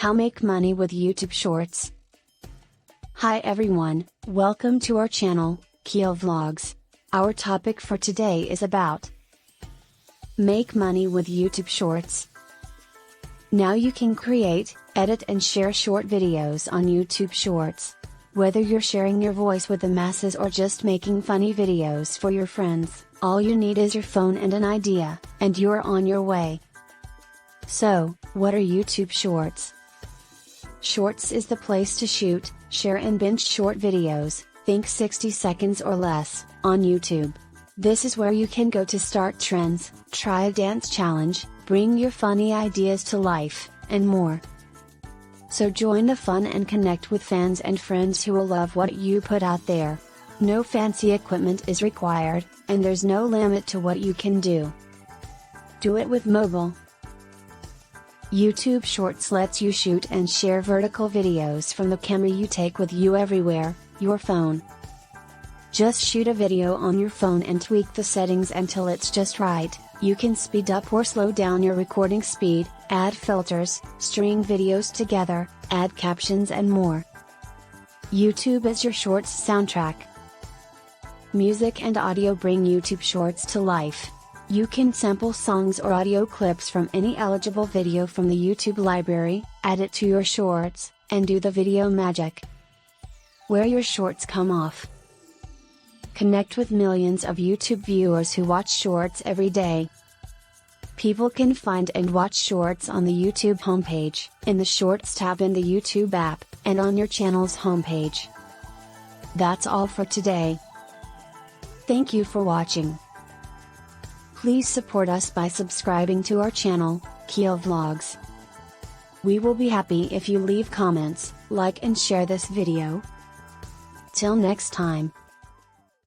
How make money with YouTube Shorts. Hi everyone, welcome to our channel, Kiel Vlogs. Our topic for today is about make money with YouTube Shorts. Now you can create, edit and share short videos on YouTube Shorts. Whether you're sharing your voice with the masses or just making funny videos for your friends, all you need is your phone and an idea, and you're on your way. So, what are YouTube Shorts? Shorts is the place to shoot, share and binge short videos, think 60 seconds or less, on YouTube. This is where you can go to start trends, try a dance challenge, bring your funny ideas to life, and more. So join the fun and connect with fans and friends who will love what you put out there. No fancy equipment is required, and there's no limit to what you can do. Do it with mobile. YouTube Shorts lets you shoot and share vertical videos from the camera you take with you everywhere, your phone. Just shoot a video on your phone and tweak the settings until it's just right. You can speed up or slow down your recording speed, add filters, string videos together, add captions and more. YouTube is your Shorts soundtrack. Music and audio bring YouTube Shorts to life. You can sample songs or audio clips from any eligible video from the YouTube library, add it to your Shorts, and do the video magic. Where your Shorts come off. Connect with millions of YouTube viewers who watch Shorts every day. People can find and watch Shorts on the YouTube homepage, in the Shorts tab in the YouTube app, and on your channel's homepage. That's all for today. Thank you for watching. Please support us by subscribing to our channel, Kiel Vlogs. We will be happy if you leave comments, like and share this video. Till next time.